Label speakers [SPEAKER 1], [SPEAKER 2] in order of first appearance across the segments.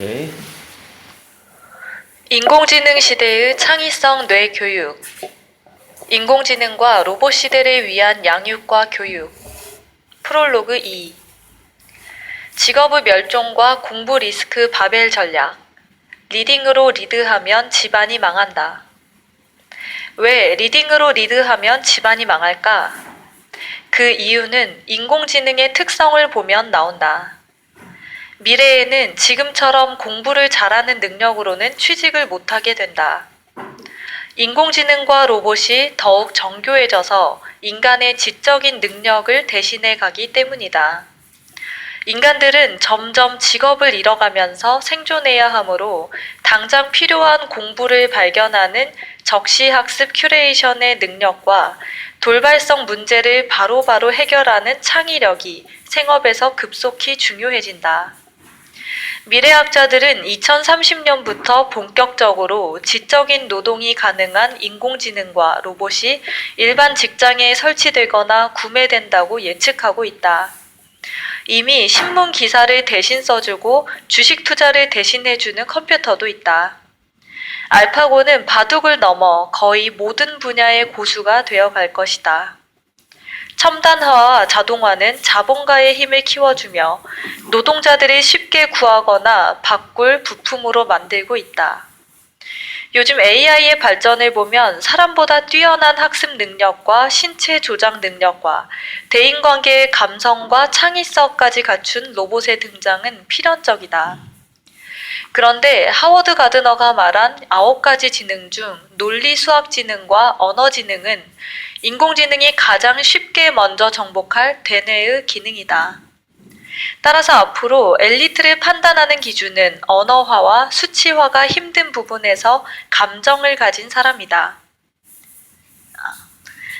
[SPEAKER 1] 네.
[SPEAKER 2] 인공지능 시대의 창의성 뇌 교육. 인공지능과 로봇 시대를 위한 양육과 교육. 프롤로그 2. 직업의 멸종과 공부 리스크 바벨 전략. 리딩으로 리드하면 집안이 망한다. 왜 리딩으로 리드하면 집안이 망할까? 그 이유는 인공지능의 특성을 보면 나온다. 미래에는 지금처럼 공부를 잘하는 능력으로는 취직을 못하게 된다. 인공지능과 로봇이 더욱 정교해져서 인간의 지적인 능력을 대신해 가기 때문이다. 인간들은 점점 직업을 잃어가면서 생존해야 하므로 당장 필요한 공부를 발견하는 적시학습 큐레이션의 능력과 돌발성 문제를 바로바로 해결하는 창의력이 생업에서 급속히 중요해진다. 미래학자들은 2030년부터 본격적으로 지적인 노동이 가능한 인공지능과 로봇이 일반 직장에 설치되거나 구매된다고 예측하고 있다. 이미 신문 기사를 대신 써주고 주식 투자를 대신해주는 컴퓨터도 있다. 알파고는 바둑을 넘어 거의 모든 분야의 고수가 되어갈 것이다. 첨단화와 자동화는 자본가의 힘을 키워주며 노동자들이 쉽게 구하거나 바꿀 부품으로 만들고 있다. 요즘 AI의 발전을 보면 사람보다 뛰어난 학습 능력과 신체 조작 능력과 대인관계의 감성과 창의성까지 갖춘 로봇의 등장은 필연적이다. 그런데 하워드 가드너가 말한 9가지 지능 중 논리 수학 지능과 언어 지능은 인공지능이 가장 쉽게 먼저 정복할 대뇌의 기능이다. 따라서 앞으로 엘리트를 판단하는 기준은 언어화와 수치화가 힘든 부분에서 감정을 가진 사람이다.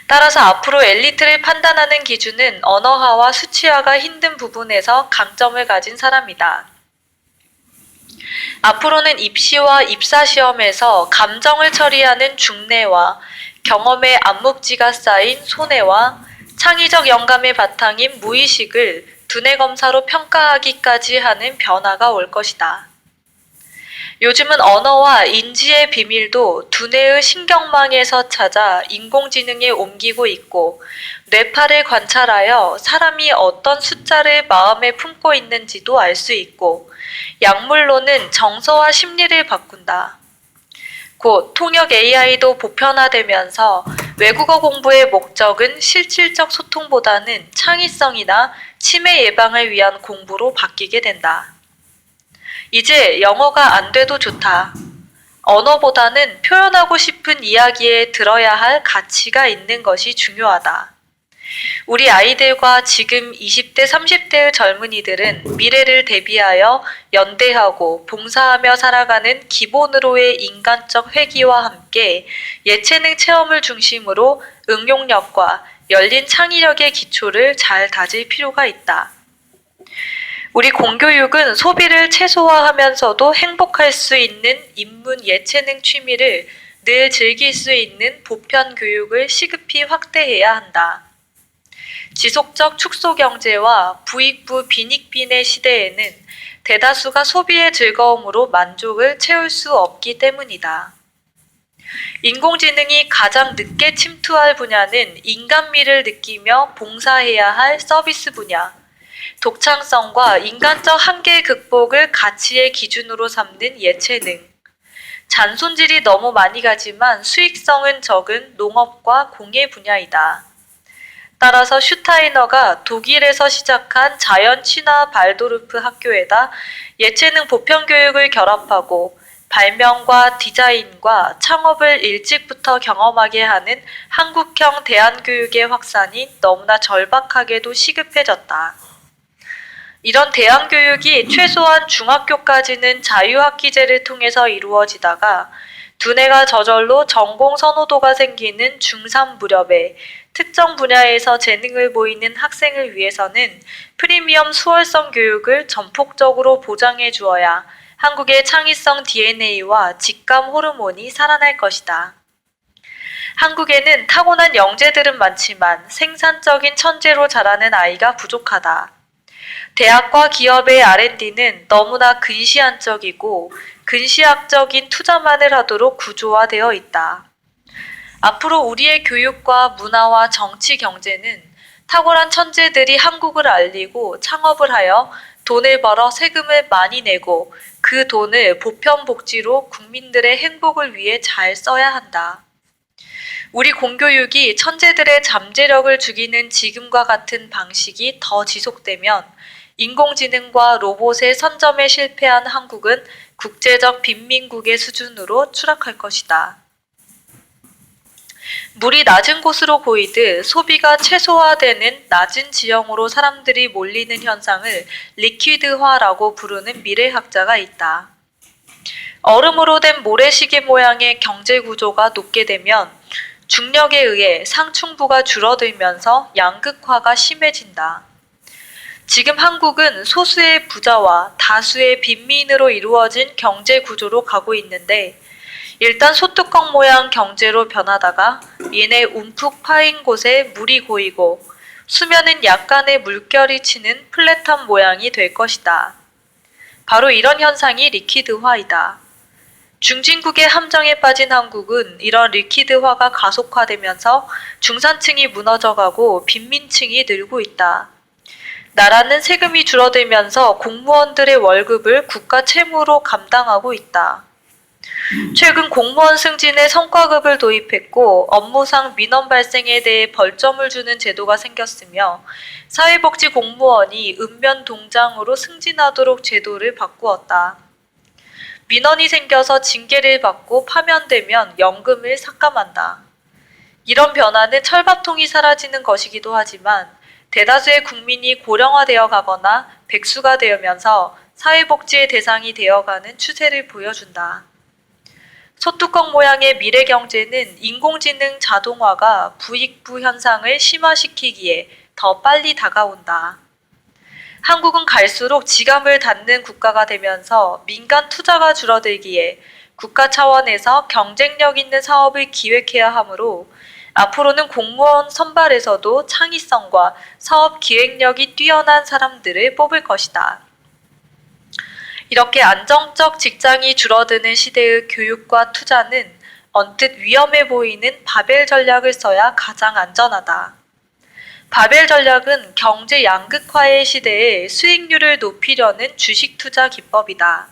[SPEAKER 2] 따라서 앞으로 엘리트를 판단하는 기준은 언어화와 수치화가 힘든 부분에서 강점을 가진 사람이다. 앞으로는 입시와 입사시험에서 감정을 처리하는 중뇌와 경험의 암묵지가 쌓인 손해와 창의적 영감의 바탕인 무의식을 두뇌 검사로 평가하기까지 하는 변화가 올 것이다. 요즘은 언어와 인지의 비밀도 두뇌의 신경망에서 찾아 인공지능에 옮기고 있고 뇌파를 관찰하여 사람이 어떤 숫자를 마음에 품고 있는지도 알 수 있고 약물로는 정서와 심리를 바꾼다. 곧 통역 AI도 보편화되면서 외국어 공부의 목적은 실질적 소통보다는 창의성이나 치매 예방을 위한 공부로 바뀌게 된다. 이제 영어가 안 돼도 좋다. 언어보다는 표현하고 싶은 이야기에 들어야 할 가치가 있는 것이 중요하다. 우리 아이들과 지금 20대, 30대의 젊은이들은 미래를 대비하여 연대하고 봉사하며 살아가는 기본으로의 인간적 회귀와 함께 예체능 체험을 중심으로 응용력과 열린 창의력의 기초를 잘 다질 필요가 있다. 우리 공교육은 소비를 최소화하면서도 행복할 수 있는 인문 예체능 취미를 늘 즐길 수 있는 보편 교육을 시급히 확대해야 한다. 지속적 축소경제와 부익부 빈익빈의 시대에는 대다수가 소비의 즐거움으로 만족을 채울 수 없기 때문이다. 인공지능이 가장 늦게 침투할 분야는 인간미를 느끼며 봉사해야 할 서비스 분야, 독창성과 인간적 한계 극복을 가치의 기준으로 삼는 예체능, 잔손질이 너무 많이 가지만 수익성은 적은 농업과 공예 분야이다. 따라서 슈타이너가 독일에서 시작한 자연 친화 발도르프 학교에다 예체능 보편 교육을 결합하고 발명과 디자인과 창업을 일찍부터 경험하게 하는 한국형 대안교육의 확산이 너무나 절박하게도 시급해졌다. 이런 대안교육이 최소한 중학교까지는 자유학기제를 통해서 이루어지다가 두뇌가 저절로 전공 선호도가 생기는 중3 무렵에 특정 분야에서 재능을 보이는 학생을 위해서는 프리미엄 수월성 교육을 전폭적으로 보장해 주어야 한국의 창의성 DNA와 직감 호르몬이 살아날 것이다. 한국에는 타고난 영재들은 많지만 생산적인 천재로 자라는 아이가 부족하다. 대학과 기업의 R&D는 너무나 근시안적이고 근시학적인 투자만을 하도록 구조화되어 있다. 앞으로 우리의 교육과 문화와 정치 경제는 탁월한 천재들이 한국을 알리고 창업을 하여 돈을 벌어 세금을 많이 내고 그 돈을 보편복지로 국민들의 행복을 위해 잘 써야 한다. 우리 공교육이 천재들의 잠재력을 죽이는 지금과 같은 방식이 더 지속되면 인공지능과 로봇의 선점에 실패한 한국은 국제적 빈민국의 수준으로 추락할 것이다. 물이 낮은 곳으로 고이듯 소비가 최소화되는 낮은 지형으로 사람들이 몰리는 현상을 리퀴드화라고 부르는 미래학자가 있다. 얼음으로 된 모래시계 모양의 경제 구조가 높게 되면 중력에 의해 상층부가 줄어들면서 양극화가 심해진다. 지금 한국은 소수의 부자와 다수의 빈민으로 이루어진 경제 구조로 가고 있는데 일단 소뚜껑 모양 경제로 변하다가 이내 움푹 파인 곳에 물이 고이고 수면은 약간의 물결이 치는 플랫한 모양이 될 것이다. 바로 이런 현상이 리퀴드화이다. 중진국의 함정에 빠진 한국은 이런 리퀴드화가 가속화되면서 중산층이 무너져가고 빈민층이 늘고 있다. 나라는 세금이 줄어들면서 공무원들의 월급을 국가 채무로 감당하고 있다. 최근 공무원 승진에 성과급을 도입했고 업무상 민원 발생에 대해 벌점을 주는 제도가 생겼으며 사회복지 공무원이 읍면 동장으로 승진하도록 제도를 바꾸었다. 민원이 생겨서 징계를 받고 파면되면 연금을 삭감한다. 이런 변화는 철밥통이 사라지는 것이기도 하지만 대다수의 국민이 고령화되어 가거나 백수가 되면서 사회복지의 대상이 되어가는 추세를 보여준다. 소뚜껑 모양의 미래경제는 인공지능 자동화가 부익부 현상을 심화시키기에 더 빨리 다가온다. 한국은 갈수록 지갑을 닫는 국가가 되면서 민간 투자가 줄어들기에 국가 차원에서 경쟁력 있는 사업을 기획해야 하므로 앞으로는 공무원 선발에서도 창의성과 사업 기획력이 뛰어난 사람들을 뽑을 것이다. 이렇게 안정적 직장이 줄어드는 시대의 교육과 투자는 언뜻 위험해 보이는 바벨 전략을 써야 가장 안전하다. 바벨 전략은 경제 양극화의 시대에 수익률을 높이려는 주식 투자 기법이다.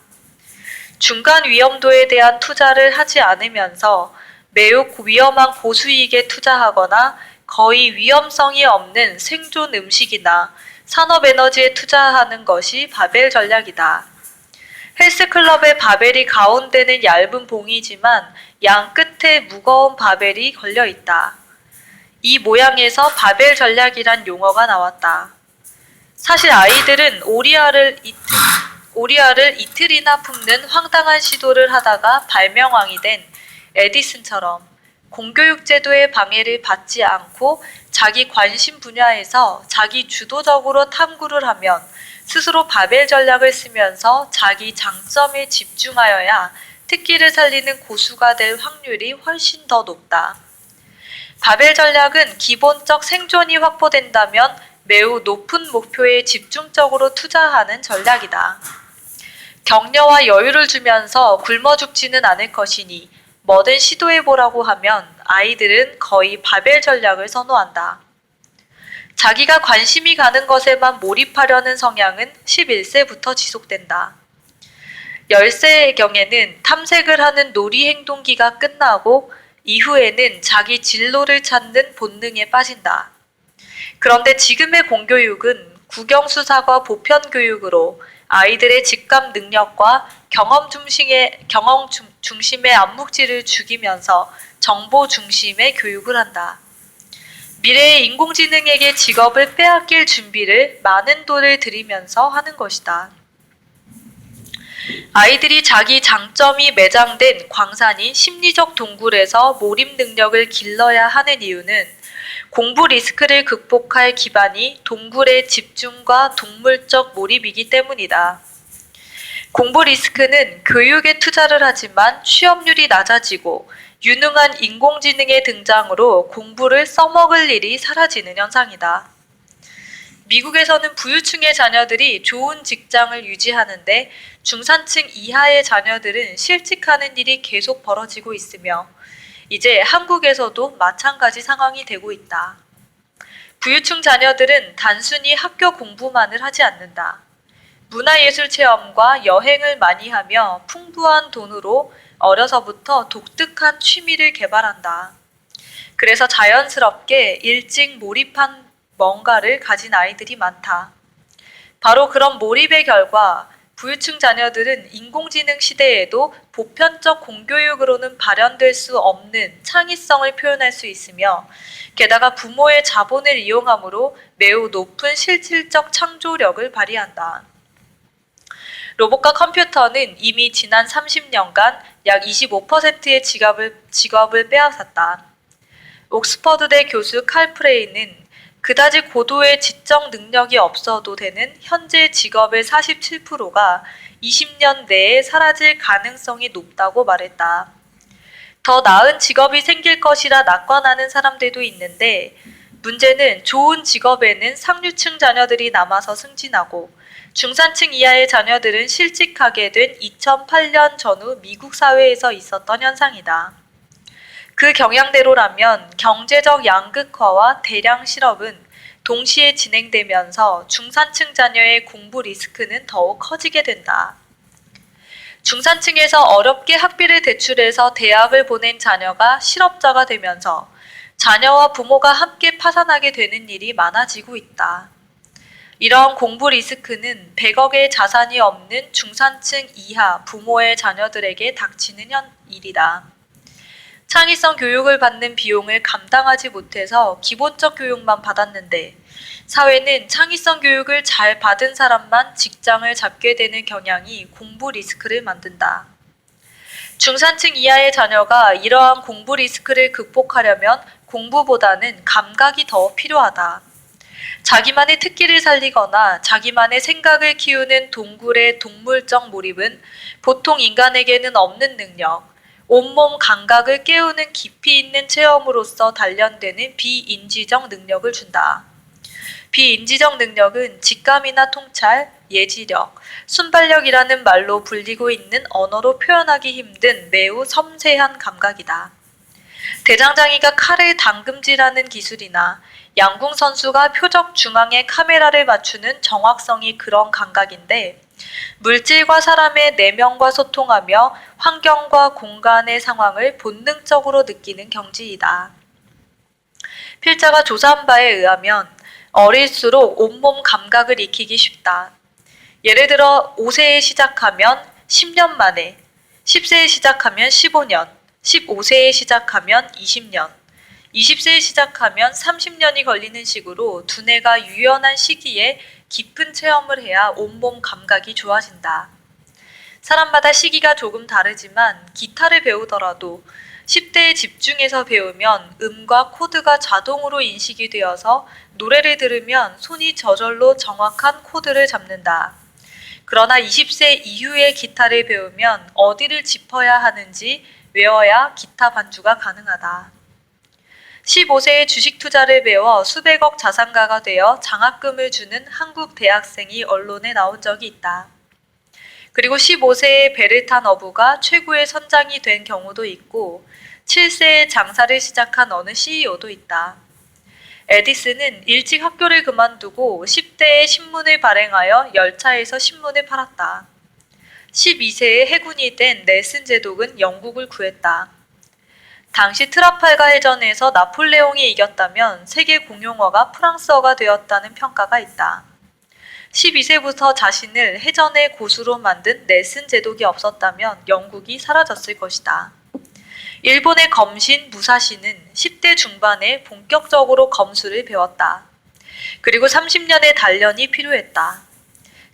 [SPEAKER 2] 중간 위험도에 대한 투자를 하지 않으면서 매우 위험한 고수익에 투자하거나 거의 위험성이 없는 생존 음식이나 산업에너지에 투자하는 것이 바벨 전략이다. 헬스클럽의 바벨이 가운데는 얇은 봉이지만 양 끝에 무거운 바벨이 걸려 있다. 이 모양에서 바벨 전략이란 용어가 나왔다. 사실 아이들은 오리알을 이틀이나 품는 황당한 시도를 하다가 발명왕이 된 에디슨처럼 공교육 제도의 방해를 받지 않고 자기 관심 분야에서 자기 주도적으로 탐구를 하면 스스로 바벨 전략을 쓰면서 자기 장점에 집중하여야 특기를 살리는 고수가 될 확률이 훨씬 더 높다. 바벨 전략은 기본적 생존이 확보된다면 매우 높은 목표에 집중적으로 투자하는 전략이다. 격려와 여유를 주면서 굶어 죽지는 않을 것이니 뭐든 시도해보라고 하면 아이들은 거의 바벨 전략을 선호한다. 자기가 관심이 가는 것에만 몰입하려는 성향은 11세부터 지속된다. 10세의 경에는 탐색을 하는 놀이 행동기가 끝나고 이후에는 자기 진로를 찾는 본능에 빠진다. 그런데 지금의 공교육은 국영수사과 보편교육으로 아이들의 직감 능력과 경험 중심의 암묵지를 죽이면서 정보 중심의 교육을 한다. 미래의 인공지능에게 직업을 빼앗길 준비를 많은 돈을 들이면서 하는 것이다. 아이들이 자기 장점이 매장된 광산인 심리적 동굴에서 몰입 능력을 길러야 하는 이유는 공부 리스크를 극복할 기반이 동굴의 집중과 동물적 몰입이기 때문이다. 공부 리스크는 교육에 투자를 하지만 취업률이 낮아지고 유능한 인공지능의 등장으로 공부를 써먹을 일이 사라지는 현상이다. 미국에서는 부유층의 자녀들이 좋은 직장을 유지하는데 중산층 이하의 자녀들은 실직하는 일이 계속 벌어지고 있으며 이제 한국에서도 마찬가지 상황이 되고 있다. 부유층 자녀들은 단순히 학교 공부만을 하지 않는다. 문화예술 체험과 여행을 많이 하며 풍부한 돈으로 어려서부터 독특한 취미를 개발한다. 그래서 자연스럽게 일찍 몰입한 뭔가를 가진 아이들이 많다. 바로 그런 몰입의 결과 부유층 자녀들은 인공지능 시대에도 보편적 공교육으로는 발현될 수 없는 창의성을 표현할 수 있으며 게다가 부모의 자본을 이용함으로 매우 높은 실질적 창조력을 발휘한다. 로봇과 컴퓨터는 이미 지난 30년간 약 25%의 직업을 빼앗았다. 옥스퍼드대 교수 칼 프레이는 그다지 고도의 지적 능력이 없어도 되는 현재 직업의 47%가 20년 내에 사라질 가능성이 높다고 말했다. 더 나은 직업이 생길 것이라 낙관하는 사람들도 있는데 문제는 좋은 직업에는 상류층 자녀들이 남아서 승진하고 중산층 이하의 자녀들은 실직하게 된 2008년 전후 미국 사회에서 있었던 현상이다. 그 경향대로라면 경제적 양극화와 대량 실업은 동시에 진행되면서 중산층 자녀의 공부 리스크는 더욱 커지게 된다. 중산층에서 어렵게 학비를 대출해서 대학을 보낸 자녀가 실업자가 되면서 자녀와 부모가 함께 파산하게 되는 일이 많아지고 있다. 이런 공부 리스크는 100억의 자산이 없는 중산층 이하 부모의 자녀들에게 닥치는 일이다. 창의성 교육을 받는 비용을 감당하지 못해서 기본적 교육만 받았는데 사회는 창의성 교육을 잘 받은 사람만 직장을 잡게 되는 경향이 공부 리스크를 만든다. 중산층 이하의 자녀가 이러한 공부 리스크를 극복하려면 공부보다는 감각이 더 필요하다. 자기만의 특기를 살리거나 자기만의 생각을 키우는 동굴의 동물적 몰입은 보통 인간에게는 없는 능력, 온몸 감각을 깨우는 깊이 있는 체험으로서 단련되는 비인지적 능력을 준다. 비인지적 능력은 직감이나 통찰, 예지력, 순발력이라는 말로 불리고 있는 언어로 표현하기 힘든 매우 섬세한 감각이다. 대장장이가 칼을 당금질하는 기술이나 양궁 선수가 표적 중앙에 카메라를 맞추는 정확성이 그런 감각인데 물질과 사람의 내면과 소통하며 환경과 공간의 상황을 본능적으로 느끼는 경지이다. 필자가 조사한 바에 의하면 어릴수록 온몸 감각을 익히기 쉽다. 예를 들어 5세에 시작하면 10년 만에, 10세에 시작하면 15년, 15세에 시작하면 20년, 20세에 시작하면 30년이 걸리는 식으로 두뇌가 유연한 시기에 깊은 체험을 해야 온몸 감각이 좋아진다. 사람마다 시기가 조금 다르지만 기타를 배우더라도 10대에 집중해서 배우면 음과 코드가 자동으로 인식이 되어서 노래를 들으면 손이 저절로 정확한 코드를 잡는다. 그러나 20세 이후에 기타를 배우면 어디를 짚어야 하는지 외워야 기타 반주가 가능하다. 15세에 주식 투자를 배워 수백억 자산가가 되어 장학금을 주는 한국 대학생이 언론에 나온 적이 있다. 그리고 15세에 배를 탄 어부가 최고의 선장이 된 경우도 있고 7세에 장사를 시작한 어느 CEO도 있다. 에디슨은 일찍 학교를 그만두고 10대에 신문을 발행하여 열차에서 신문을 팔았다. 12세에 해군이 된 넬슨 제독은 영국을 구했다. 당시 트라팔가 해전에서 나폴레옹이 이겼다면 세계 공용어가 프랑스어가 되었다는 평가가 있다. 12세부터 자신을 해전의 고수로 만든 넬슨 제독이 없었다면 영국이 사라졌을 것이다. 일본의 검신 무사시는 10대 중반에 본격적으로 검수를 배웠다. 그리고 30년의 단련이 필요했다.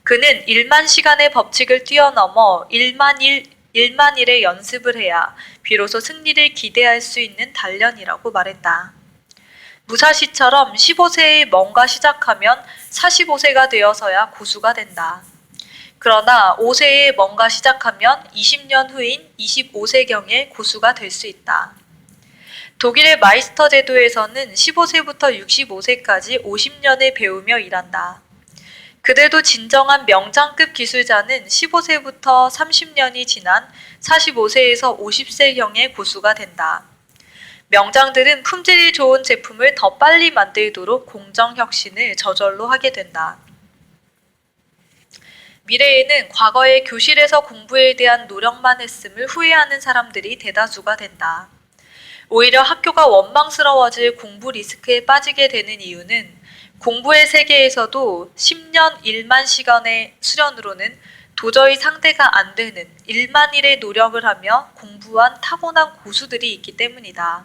[SPEAKER 2] 그는 1만 시간의 법칙을 뛰어넘어 1만 일의 연습을 해야 비로소 승리를 기대할 수 있는 단련이라고 말했다. 무사시처럼 15세에 뭔가 시작하면 45세가 되어서야 고수가 된다. 그러나 5세에 뭔가 시작하면 20년 후인 25세경에 고수가 될 수 있다. 독일의 마이스터 제도에서는 15세부터 65세까지 50년을 배우며 일한다. 그들도 진정한 명장급 기술자는 15세부터 30년이 지난 45세에서 50세형의 고수가 된다. 명장들은 품질이 좋은 제품을 더 빨리 만들도록 공정혁신을 저절로 하게 된다. 미래에는 과거에 교실에서 공부에 대한 노력만 했음을 후회하는 사람들이 대다수가 된다. 오히려 학교가 원망스러워질 공부 리스크에 빠지게 되는 이유는 공부의 세계에서도 10년 1만 시간의 수련으로는 도저히 상대가 안 되는 1만 일의 노력을 하며 공부한 타고난 고수들이 있기 때문이다.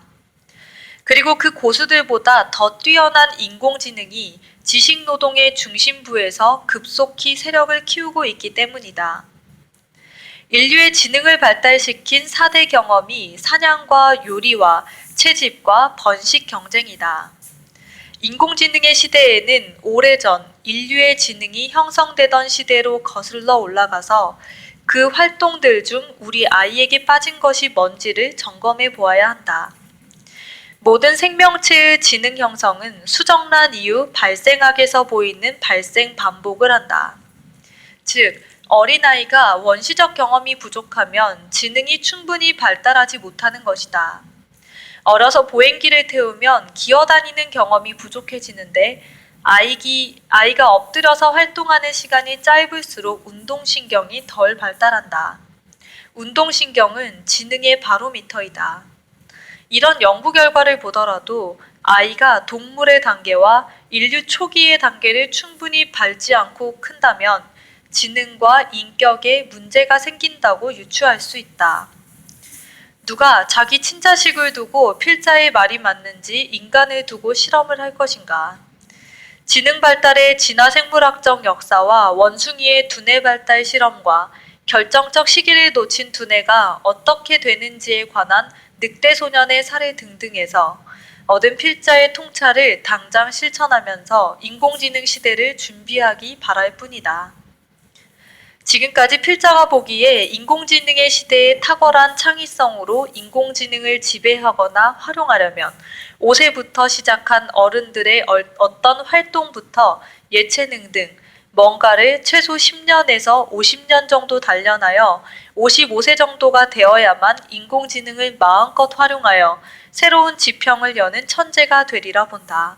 [SPEAKER 2] 그리고 그 고수들보다 더 뛰어난 인공지능이 지식노동의 중심부에서 급속히 세력을 키우고 있기 때문이다. 인류의 지능을 발달시킨 4대 경험이 사냥과 요리와 채집과 번식 경쟁이다. 인공지능의 시대에는 오래전 인류의 지능이 형성되던 시대로 거슬러 올라가서 그 활동들 중 우리 아이에게 빠진 것이 뭔지를 점검해 보아야 한다. 모든 생명체의 지능 형성은 수정란 이후 발생학에서 보이는 발생 반복을 한다. 즉, 어린아이가 원시적 경험이 부족하면 지능이 충분히 발달하지 못하는 것이다. 어려서 보행기를 태우면 기어다니는 경험이 부족해지는데 아이가 엎드려서 활동하는 시간이 짧을수록 운동신경이 덜 발달한다. 운동신경은 지능의 바로미터이다. 이런 연구 결과를 보더라도 아이가 동물의 단계와 인류 초기의 단계를 충분히 밟지 않고 큰다면 지능과 인격에 문제가 생긴다고 유추할 수 있다. 누가 자기 친자식을 두고 필자의 말이 맞는지 인간을 두고 실험을 할 것인가? 지능 발달의 진화생물학적 역사와 원숭이의 두뇌 발달 실험과 결정적 시기를 놓친 두뇌가 어떻게 되는지에 관한 늑대 소년의 사례 등등에서 얻은 필자의 통찰을 당장 실천하면서 인공지능 시대를 준비하기 바랄 뿐이다. 지금까지 필자가 보기에 인공지능의 시대의 탁월한 창의성으로 인공지능을 지배하거나 활용하려면 5세부터 시작한 어른들의 어떤 활동부터 예체능 등 뭔가를 최소 10년에서 50년 정도 단련하여 55세 정도가 되어야만 인공지능을 마음껏 활용하여 새로운 지평을 여는 천재가 되리라 본다.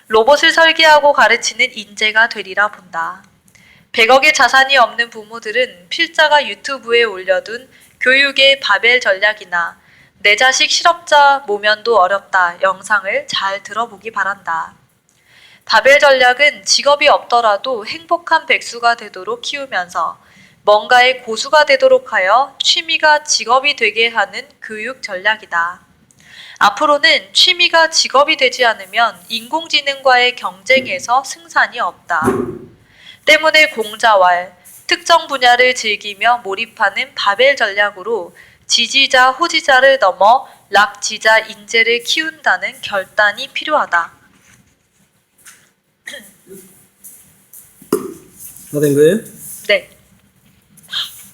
[SPEAKER 2] 로봇을 설계하고 가르치는 인재가 되리라 본다. 100억의 자산이 없는 부모들은 필자가 유튜브에 올려둔 교육의 바벨 전략이나 내 자식 실업자 모면도 어렵다 영상을 잘 들어보기 바란다. 바벨 전략은 직업이 없더라도 행복한 백수가 되도록 키우면서 뭔가의 고수가 되도록 하여 취미가 직업이 되게 하는 교육 전략이다. 앞으로는 취미가 직업이 되지 않으면 인공지능과의 경쟁에서 승산이 없다. 때문에 공자왈, 특정 분야를 즐기며 몰입하는 바벨 전략으로 지지자, 호지자를 넘어 락지자, 인재를 키운다는 결단이 필요하다.
[SPEAKER 1] 다 된 거예요?
[SPEAKER 2] 네.